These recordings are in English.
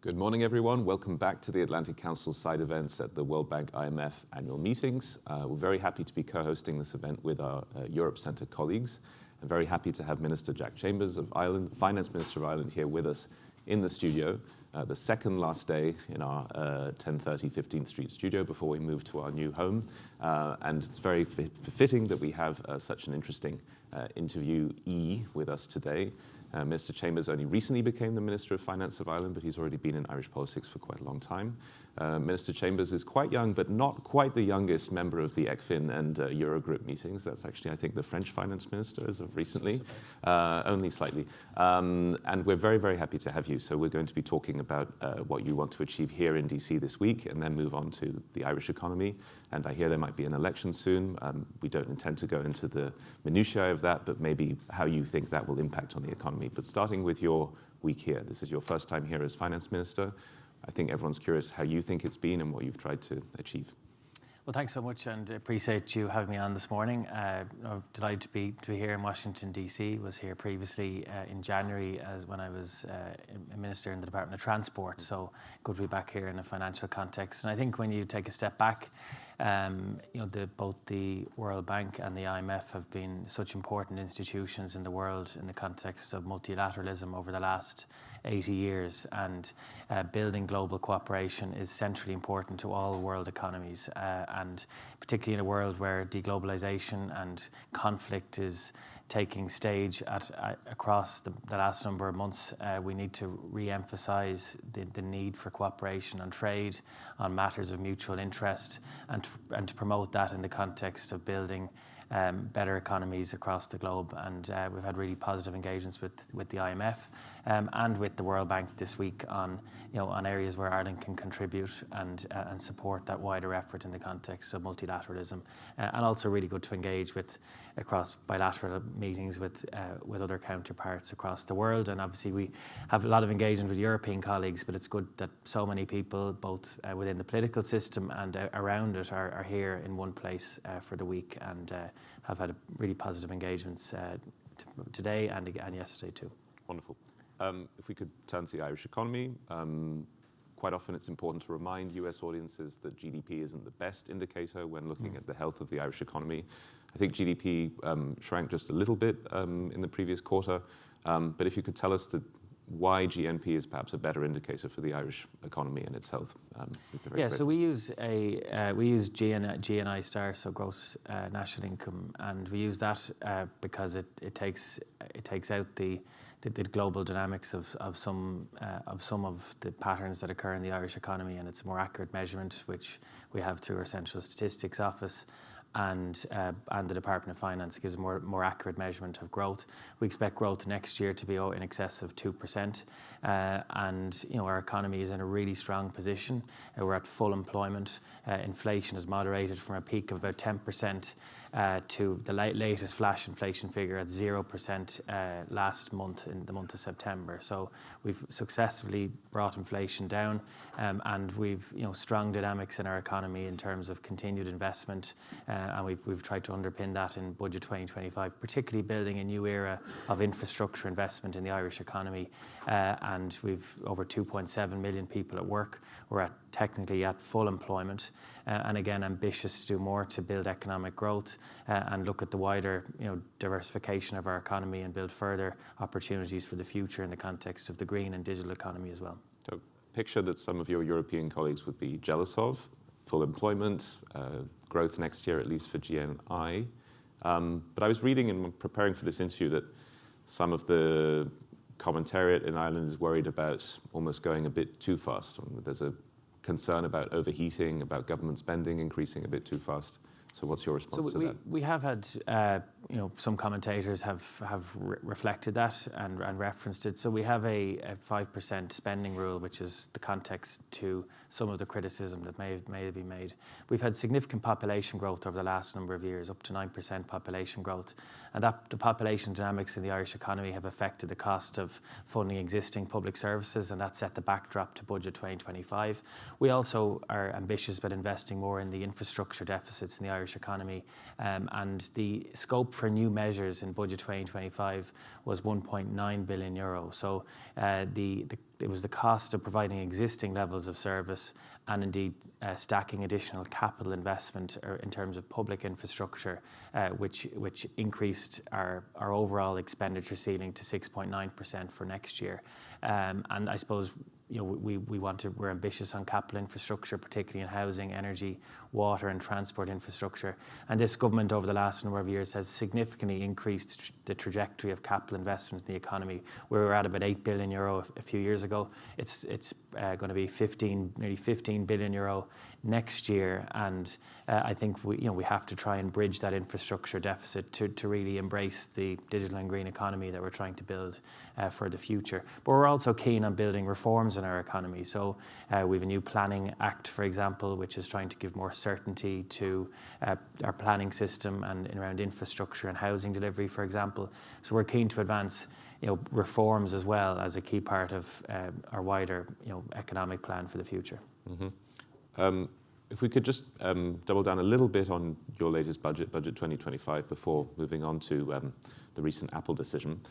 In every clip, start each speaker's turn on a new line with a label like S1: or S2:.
S1: Good morning, everyone. Welcome back to the Atlantic Council side events at the World Bank IMF annual meetings. We're very happy to be co-hosting this event with our Europe Centre colleagues. I'm very happy to have Minister Jack Chambers of Ireland, Finance Minister of Ireland, here with us in the studio. The second last day in our 1030 15th Street studio before we move to our new home. And it's very fitting that we have such an interesting interviewee with us today. Minister Chambers only recently became the Minister of Finance of Ireland, but he's already been in Irish politics for quite a long time. Minister Chambers is quite young, but not quite the youngest member of the ECFIN and Eurogroup meetings. That's actually, I think, the French Finance Minister as of recently, only slightly. And we're very, very happy to have you. So we're going to be talking about what you want to achieve here in DC this week, and then move on to the Irish economy. And I hear there might be an election soon. We don't intend to go into the minutiae of that, but maybe how you think that will impact on the economy. But starting with your week here, this is your first time here as Finance Minister. I think everyone's curious how you think it's been and what you've tried to achieve.
S2: Well, thanks so much, and appreciate you having me on this morning. I'm delighted to be here in Washington, D.C. Was here previously in January as when I was a minister in the Department of Transport. So good to be back here in a financial context. And I think when you take a step back, both the World Bank and the IMF have been such important institutions in the world in the context of multilateralism over the last 80 years, and building global cooperation is centrally important to all world economies, and particularly in a world where deglobalization and conflict is taking stage across the last number of months. We need to re-emphasize the need for cooperation on trade, on matters of mutual interest, and to promote that in the context of building better economies across the globe. And we've had really positive engagements with the IMF and with the World Bank this week on areas where Ireland can contribute and support that wider effort in the context of multilateralism, and also really good to engage across bilateral meetings with other counterparts across the world. And obviously we have a lot of engagement with European colleagues, but it's good that so many people, both within the political system and around it, are here in one place for the week, and have had really positive engagements today and yesterday too.
S1: Wonderful. If we could turn to the Irish economy, quite often it's important to remind US audiences that GDP isn't the best indicator when looking at the health of the Irish economy. I think GDP shrank just a little bit in the previous quarter, but if you could tell us why GNP is perhaps a better indicator for the Irish economy and its health.
S2: So we use GNI star, so gross national income, and we use that because it takes out the global dynamics of some of the patterns that occur in the Irish economy, and it's a more accurate measurement which we have through our Central Statistics Office and the Department of Finance. It gives a more accurate measurement of growth. We expect growth next year to be in excess of 2%, and our economy is in a really strong position. We're at full employment. Inflation has moderated from a peak of about 10% to the latest flash inflation figure at 0% last month, in the month of September. So we've successfully brought inflation down, and we've strong dynamics in our economy in terms of continued investment, and we've tried to underpin that in Budget 2025, particularly building a new era of infrastructure investment in the Irish economy. And we've over 2.7 million people at work. We're technically at full employment, and again ambitious to do more to build economic growth and look at the wider diversification of our economy and build further opportunities for the future in the context of the green and digital economy as well.
S1: So a picture that some of your European colleagues would be jealous of: full employment, growth next year at least for GNI. But I was reading and preparing for this interview that some of the commentariat in Ireland is worried about almost going a bit too fast. There's a concern about overheating, about government spending increasing a bit too fast. So what's your response to that?
S2: We have had, some commentators have reflected that and referenced it. So we have a 5% spending rule, which is the context to some of the criticism that may have been made. We've had significant population growth over the last number of years, up to 9% population growth. And the population dynamics in the Irish economy have affected the cost of funding existing public services, and that set the backdrop to Budget 2025. We also are ambitious about investing more in the infrastructure deficits in the Irish economy. And the scope for new measures in budget 2025 was €1.9 billion. So it was the cost of providing existing levels of service and indeed stacking additional capital investment in terms of public infrastructure, which increased our overall expenditure ceiling to 6.9% for next year. And I suppose we're ambitious on capital infrastructure, particularly in housing, energy, water and transport infrastructure. And this government over the last number of years has significantly increased the trajectory of capital investment in the economy. We were at about €8 billion a few years ago. It's going to be nearly €15 billion next year. And I think we have to try and bridge that infrastructure deficit to really embrace the digital and green economy that we're trying to build for the future. But we're also keen on building reforms in our economy. So we have a new planning act, for example, which is trying to give more certainty to our planning system and around infrastructure and housing delivery, for example. So we're keen to advance reforms as well as a key part of our wider economic plan for the future.
S1: Mm-hmm. If we could just double down a little bit on your latest budget 2025, before moving on to the recent Apple decision.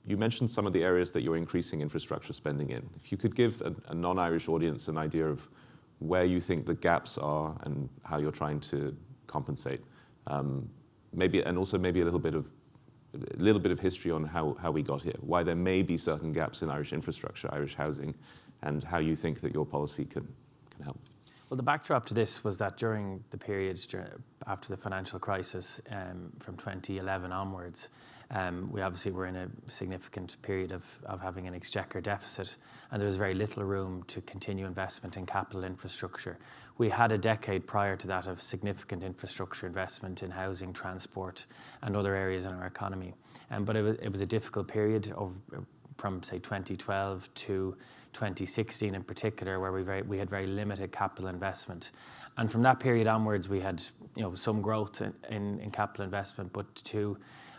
S1: You mentioned some of the areas that you're increasing infrastructure spending in. If you could give a non-Irish audience an idea of where you think the gaps are and how you're trying to compensate, maybe a little bit of history on how we got here, why there may be certain gaps in Irish infrastructure, Irish housing, and how you think that your policy can help.
S2: Well, the backdrop to this was that during the period after the financial crisis, from 2011 onwards, we obviously were in a significant period of having an exchequer deficit, and there was very little room to continue investment in capital infrastructure. We had a decade prior to that of significant infrastructure investment in housing, transport, and other areas in our economy. But it was a difficult period from say 2012 to 2016 in particular, where we had very limited capital investment. And from that period onwards, we had some growth in capital investment, but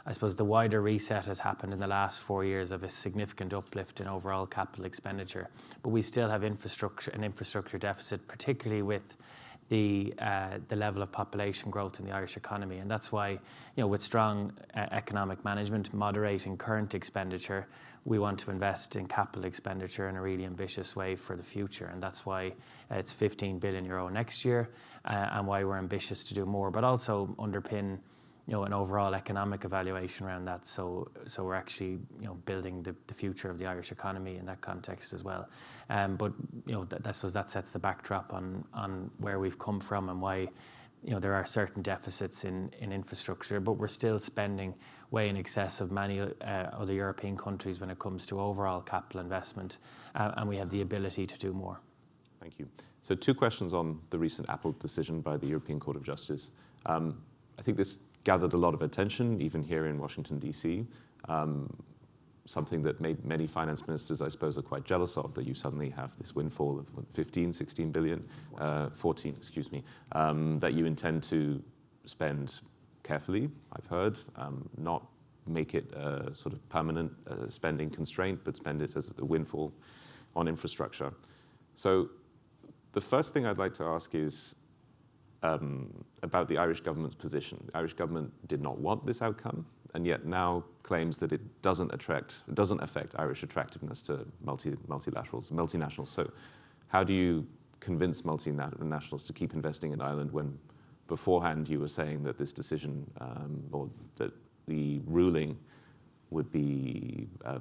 S2: I suppose the wider reset has happened in the last 4 years of a significant uplift in overall capital expenditure. But we still have an infrastructure deficit, particularly with the level of population growth in the Irish economy. And that's why, with strong economic management, moderating current expenditure, we want to invest in capital expenditure in a really ambitious way for the future. And that's why it's €15 billion next year, and why we're ambitious to do more, but also underpin an overall economic evaluation around that. So we're actually building the future of the Irish economy in that context as well. But I suppose that sets the backdrop on where we've come from and why there are certain deficits in infrastructure, but we're still spending way in excess of many other European countries when it comes to overall capital investment, and we have the ability to do more.
S1: Thank you. So 2 questions on the recent Apple decision by the European Court of Justice. I think this gathered a lot of attention, even here in Washington, D.C., something that many finance ministers, I suppose, are quite jealous of, that you suddenly have this windfall of 16 billion, 14, excuse me, that you intend to spend carefully, I've heard, not make it a sort of permanent spending constraint, but spend it as a windfall on infrastructure. So the first thing I'd like to ask is about the Irish government's position. The Irish government did not want this outcome, and yet now claims that it doesn't affect Irish attractiveness to multinationals. So how do you convince multinationals to keep investing in Ireland when beforehand you were saying that this decision or that the ruling would be a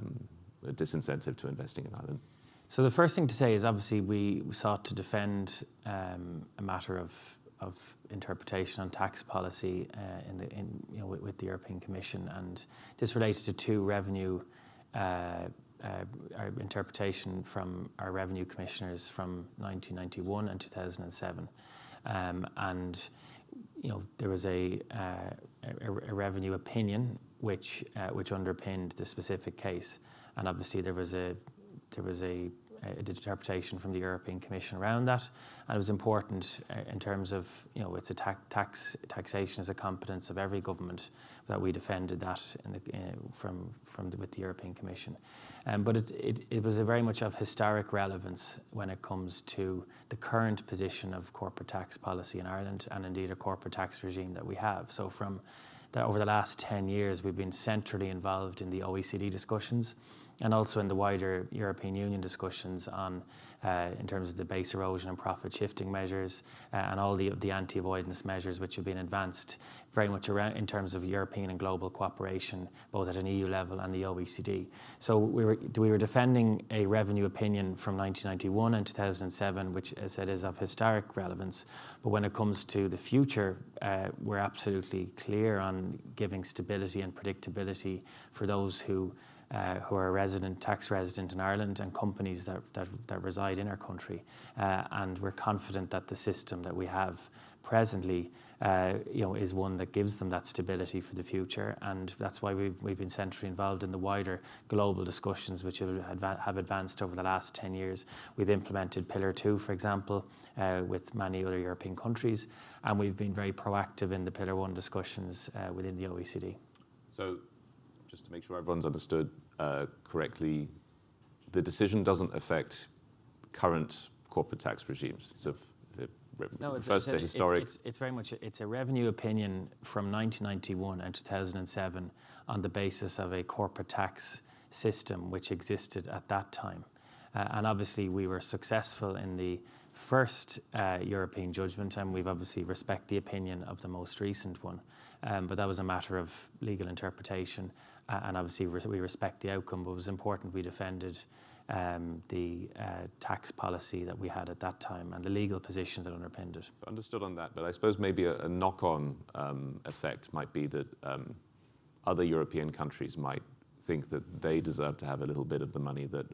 S1: disincentive to investing in Ireland?
S2: So the first thing to say is obviously we sought to defend a matter of interpretation on tax policy with the European Commission, and this related to 2 revenue our interpretation from our revenue commissioners from 1991 and 2007, and there was a revenue opinion which underpinned the specific case, and obviously there was a interpretation from the European Commission around that. And it was important in terms of, it's a taxation is a competence of every government, that we defended that with the European Commission. But it was very much of historic relevance when it comes to the current position of corporate tax policy in Ireland, and indeed a corporate tax regime that we have. So over the last 10 years, we've been centrally involved in the OECD discussions, and also in the wider European Union discussions on, in terms of the base erosion and profit shifting measures, and all the anti-avoidance measures which have been advanced very much around in terms of European and global cooperation, both at an EU level and the OECD. So we were defending a revenue opinion from 1991 and 2007, which, as I said, is of historic relevance. But when it comes to the future, we're absolutely clear on giving stability and predictability for those who are tax resident in Ireland, and companies that reside in our country. And we're confident that the system that we have presently is one that gives them that stability for the future. And that's why we've been centrally involved in the wider global discussions which have advanced over the last 10 years. We've implemented Pillar 2, for example, with many other European countries, and we've been very proactive in the Pillar 1 discussions within the OECD.
S1: So, just to make sure everyone's understood correctly, the decision doesn't affect current corporate tax regimes. Refers to historic.
S2: It's very much it's a revenue opinion from 1991 and 2007 on the basis of a corporate tax system which existed at that time, and obviously we were successful in the first European judgment, and we've obviously respect the opinion of the most recent one, but that was a matter of legal interpretation. And obviously we respect the outcome, but it was important we defended the tax policy that we had at that time and the legal position that underpinned it.
S1: Understood on that, but I suppose maybe a knock-on effect might be that other European countries might think that they deserve to have a little bit of the money that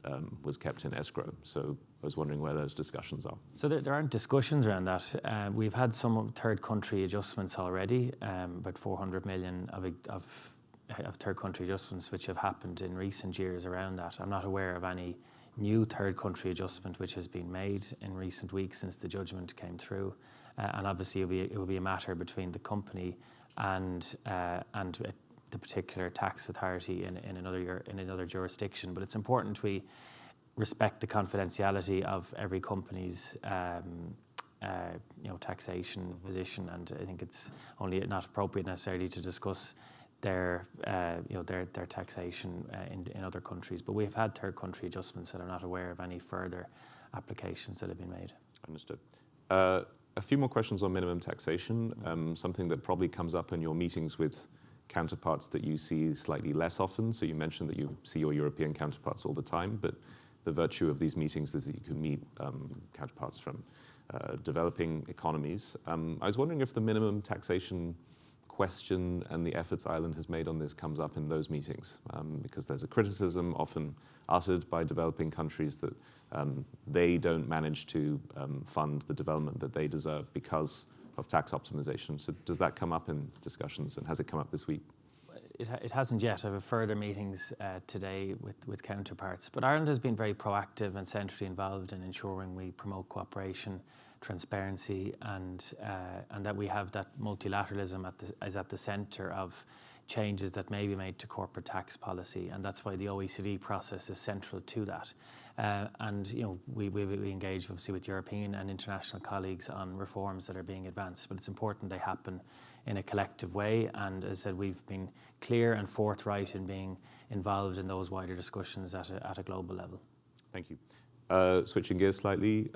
S1: was kept in escrow. So I was wondering where those discussions are.
S2: So there aren't discussions around that. We've had some third country adjustments already, about 400 million of third country adjustments which have happened in recent years around that. I'm not aware of any new third country adjustment which has been made in recent weeks since the judgment came through. And obviously it will be a matter between the company and the particular tax authority in another jurisdiction. But it's important we respect the confidentiality of every company's taxation position, and I think it's only not appropriate necessarily to discuss their taxation in other countries. But we've had third country adjustments, and I'm not aware of any further applications that have been made.
S1: Understood. A few more questions on minimum taxation, something that probably comes up in your meetings with counterparts that you see slightly less often. So you mentioned that you see your European counterparts all the time, but the virtue of these meetings is that you can meet counterparts from developing economies. I was wondering if the minimum taxation question and the efforts Ireland has made on this comes up in those meetings, because there's a criticism often uttered by developing countries that they don't manage to fund the development that they deserve because of tax optimization. So does that come up in discussions, and has it come up this week?
S2: It hasn't yet. I have further meetings today with counterparts. But Ireland has been very proactive and centrally involved in ensuring we promote cooperation, transparency, and that we have that multilateralism at the centre of changes that may be made to corporate tax policy, and that's why the OECD process is central to that. We engage obviously with European and international colleagues on reforms that are being advanced, but it's important they happen in a collective way. And as I said, we've been clear and forthright in being involved in those wider discussions at a global level.
S1: Thank you. Switching gears slightly,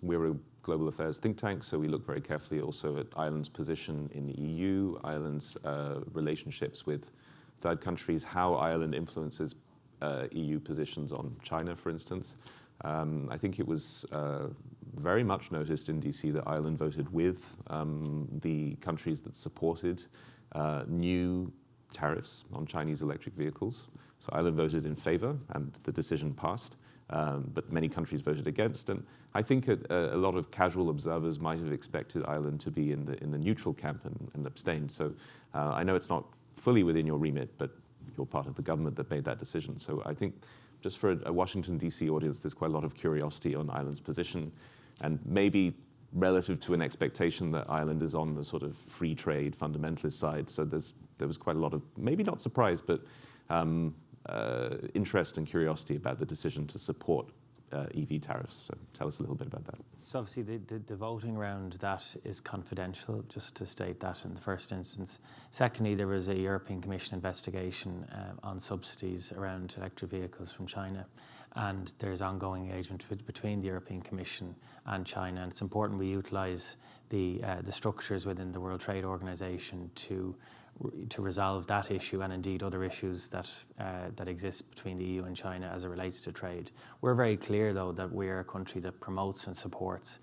S1: we're a global affairs think tank, so we look very carefully also at Ireland's position in the EU, Ireland's relationships with third countries, how Ireland influences EU positions on China, for instance. I think it was very much noticed in DC that Ireland voted with the countries that supported new tariffs on Chinese electric vehicles. So Ireland voted in favor, and the decision passed, but many countries voted against. And I think a lot of casual observers might have expected Ireland to be in the neutral camp and abstain. So I know it's not fully within your remit, but you're part of the government that made that decision. So I think just for a Washington, D.C. audience, there's quite a lot of curiosity on Ireland's position, and maybe relative to an expectation that Ireland is on the sort of free trade fundamentalist side. So there was quite a lot of, maybe not surprise, but interest and curiosity about the decision to support EV tariffs. So tell us a little bit about that.
S2: So obviously the voting around that is confidential, just to state that in the first instance. Secondly, there was a European Commission investigation on subsidies around electric vehicles from China. And there's ongoing engagement between the European Commission and China. And it's important we utilise the structures within the World Trade Organization to resolve that issue and indeed other issues that exist between the EU and China as it relates to trade. We're very clear, though, that we're a country that promotes and supports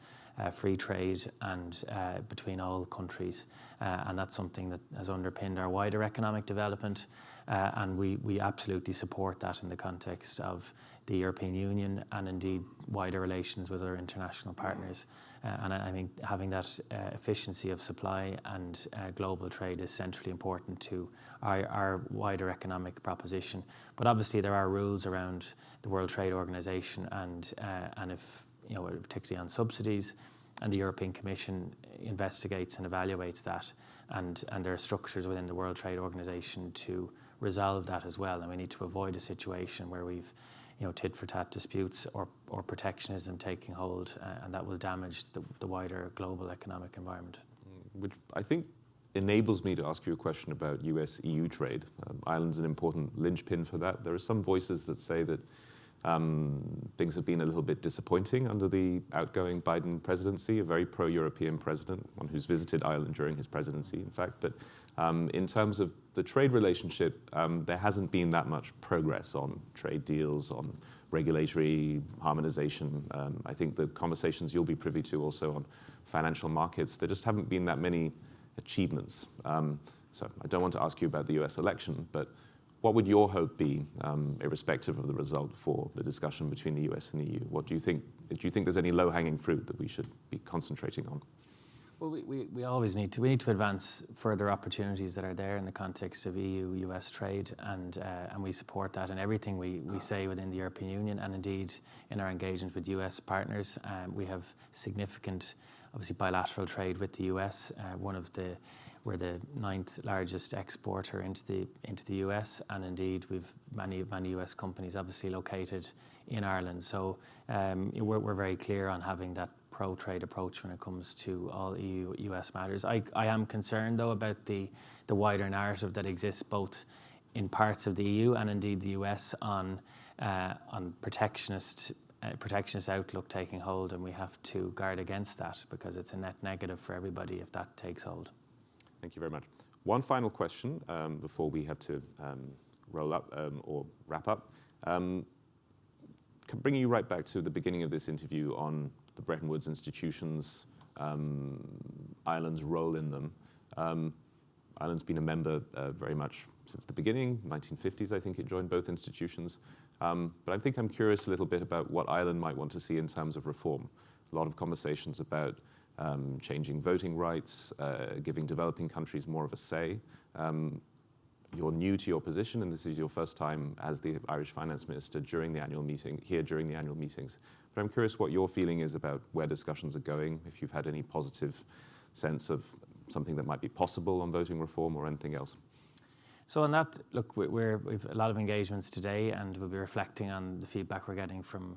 S2: free trade and between all countries, and that's something that has underpinned our wider economic development, and we absolutely support that in the context of the European Union and indeed wider relations with our international partners. And I think having that efficiency of supply and global trade is centrally important to our wider economic proposition. But obviously there are rules around the World Trade Organization, and if, you know, particularly on subsidies, and the European Commission investigates and evaluates that, and there are structures within the World Trade Organization to resolve that as well. And we need to avoid a situation where we've, you know, tit-for-tat disputes or protectionism taking hold, and that will damage the wider global economic environment.
S1: Which I think enables me to ask you a question about US-EU trade. Ireland's an important linchpin for that. There are some voices that say that things have been a little bit disappointing under the outgoing Biden presidency, a very pro-European president, one who's visited Ireland during his presidency, in fact. But in terms of the trade relationship, there hasn't been that much progress on trade deals, on regulatory harmonization. I think the conversations you'll be privy to also on financial markets, there just haven't been that many achievements. So I don't want to ask you about the US election, but what would your hope be, irrespective of the result, for the discussion between the US and the EU? What do you think? Do you think there's any low-hanging fruit that we should be concentrating on?
S2: Well, we always need to advance further opportunities that are there in the context of EU-US trade, and we support that in everything we say within the European Union, and indeed in our engagement with US partners. We have significant, obviously, bilateral trade with the US. We're the 9th largest exporter into the US, and indeed we've many US companies obviously located in Ireland. So we're very clear on having that pro-trade approach when it comes to all EU-US matters. I am concerned, though, about the wider narrative that exists both in parts of the EU and indeed the US on protectionist outlook taking hold, and we have to guard against that because it's a net negative for everybody if that takes hold.
S1: Thank you very much. One final question before we have to roll up or wrap up. Bringing you right back to the beginning of this interview on the Bretton Woods institutions, Ireland's role in them. Ireland's been a member very much since the beginning, 1950s, I think it joined both institutions. But I think I'm curious a little bit about what Ireland might want to see in terms of reform. A lot of conversations about changing voting rights, giving developing countries more of a say. You're new to your position, and this is your first time as the Irish Finance Minister during the annual meetings. But I'm curious what your feeling is about where discussions are going, if you've had any positive sense of something that might be possible on voting reform or anything else.
S2: So on that, look, we've a lot of engagements today, and we'll be reflecting on the feedback we're getting from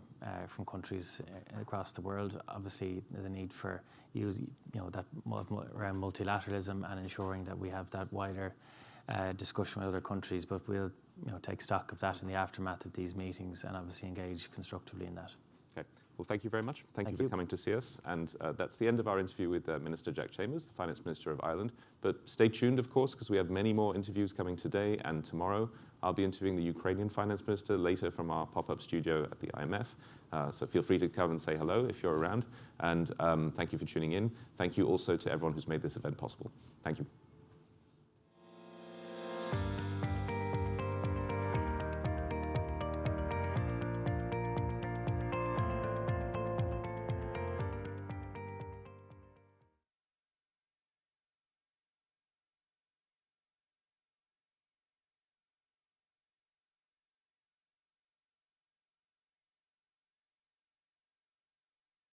S2: countries across the world. Obviously, there's a need for that around multilateralism and ensuring that we have that wider discussion with other countries. But we'll take stock of that in the aftermath of these meetings and obviously engage constructively in that.
S1: Okay. Well, thank you very much. Thank you for coming to see us. And that's the end of our interview with Minister Jack Chambers, the Finance Minister of Ireland. But stay tuned, of course, because we have many more interviews coming today and tomorrow. I'll be interviewing the Ukrainian Finance Minister later from our pop-up studio at the IMF. So feel free to come and say hello if you're around. And thank you for tuning in. Thank you also to everyone who's made this event possible. Thank you.